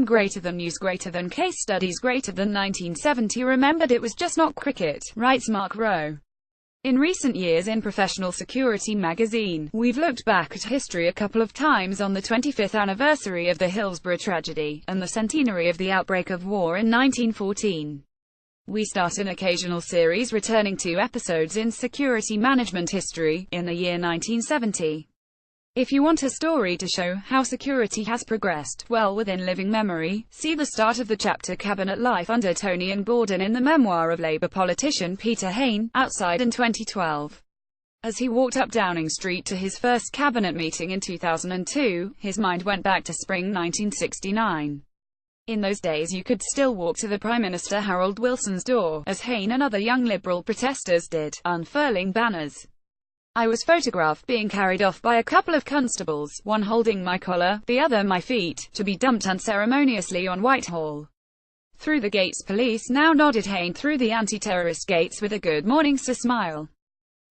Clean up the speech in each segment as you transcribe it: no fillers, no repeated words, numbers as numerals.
film greater than news greater than case studies greater than 1970 remembered it was just not cricket, writes Mark Rowe. In recent years in Professional Security magazine, we've looked back at history a couple of times on the 25th anniversary of the Hillsborough tragedy, and the centenary of the outbreak of war in 1914. We start an occasional series returning to episodes in security management history, in the year 1970. If you want a story to show how security has progressed, well within living memory, see the start of the chapter Cabinet Life under Tony and Gordon in the memoir of Labour politician Peter Hain, Outside in 2012. As he walked up Downing Street to his first cabinet meeting in 2002, his mind went back to spring 1969. In those days you could still walk to the Prime Minister Harold Wilson's door, as Hain and other young Liberal protesters did, unfurling banners. I was photographed being carried off by a couple of constables, one holding my collar, the other my feet, to be dumped unceremoniously on Whitehall. Through the gates police now nodded Hain through the anti-terrorist gates with a good morning sir smile.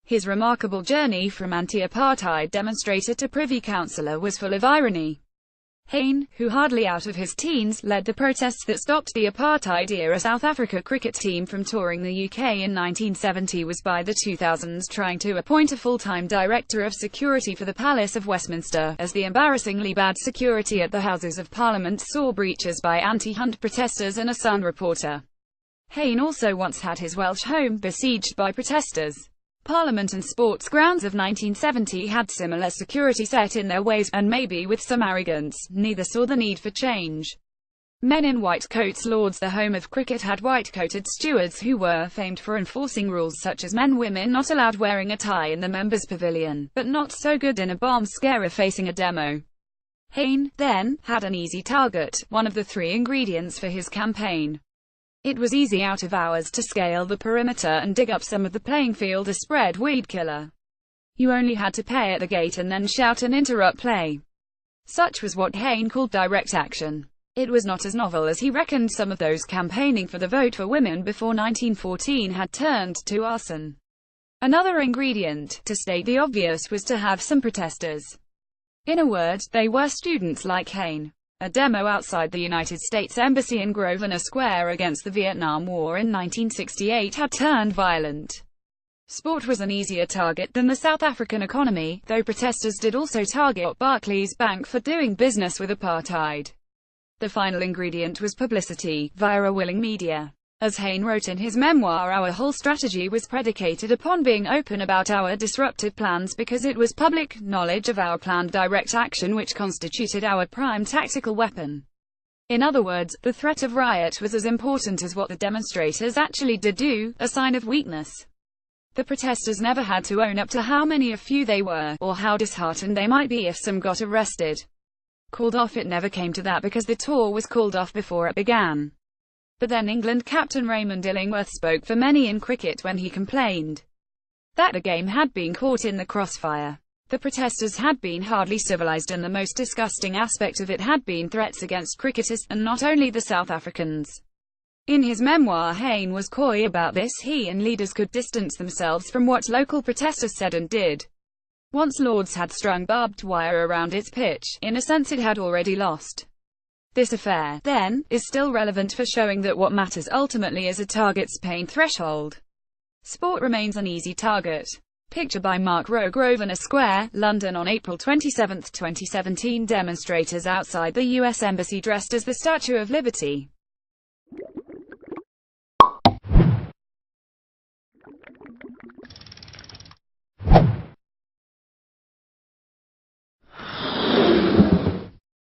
His remarkable journey from anti-apartheid demonstrator to Privy Councillor was full of irony. Hain, who hardly out of his teens, led the protests that stopped the apartheid-era South Africa cricket team from touring the UK in 1970, was by the 2000s trying to appoint a full-time director of security for the Palace of Westminster, as the embarrassingly bad security at the Houses of Parliament saw breaches by anti-Hunt protesters and a Sun reporter. Hain also once had his Welsh home besieged by protesters. Parliament and sports grounds of 1970 had similar security set in their ways, and maybe with some arrogance, neither saw the need for change. Men in white coats. Lords, the home of cricket, had white-coated stewards who were famed for enforcing rules such as men/women not allowed wearing a tie in the members' pavilion, but not so good in a bomb scare of facing a demo. Hain, then, had an easy target, one of the three ingredients for his campaign. It was easy out of hours to scale the perimeter and dig up some of the playing field, a spread weed killer. You only had to pay at the gate and then shout and interrupt play. Such was what Hain called direct action. It was not as novel as he reckoned some of those campaigning for the vote for women before 1914 had turned to arson. Another ingredient, to state the obvious, was to have some protesters. In a word, they were students like Hain. A demo outside the United States Embassy in Grosvenor Square against the Vietnam War in 1968 had turned violent. Sport was an easier target than the South African economy, though protesters did also target Barclays Bank for doing business with apartheid. The final ingredient was publicity, via a willing media. As Hain wrote in his memoir, our whole strategy was predicated upon being open about our disruptive plans because it was public knowledge of our planned direct action which constituted our prime tactical weapon. In other words, the threat of riot was as important as what the demonstrators actually did do, a sign of weakness. The protesters never had to own up to how many of few they were, or how disheartened they might be if some got arrested. Called off. It never came to that because the tour was called off before it began. But then England captain Raymond Illingworth spoke for many in cricket when he complained that the game had been caught in the crossfire. The protesters had been hardly civilized, and the most disgusting aspect of it had been threats against cricketers, and not only the South Africans. In his memoir, Hain was coy about this. He and leaders could distance themselves from what local protesters said and did. Once Lords had strung barbed wire around its pitch, in a sense it had already lost. This affair, then, is still relevant for showing that what matters ultimately is a target's pain threshold. Sport remains an easy target. Picture by Mark Rowe. Grosvenor Square, London on April 27, 2017. Demonstrators outside the US Embassy dressed as the Statue of Liberty.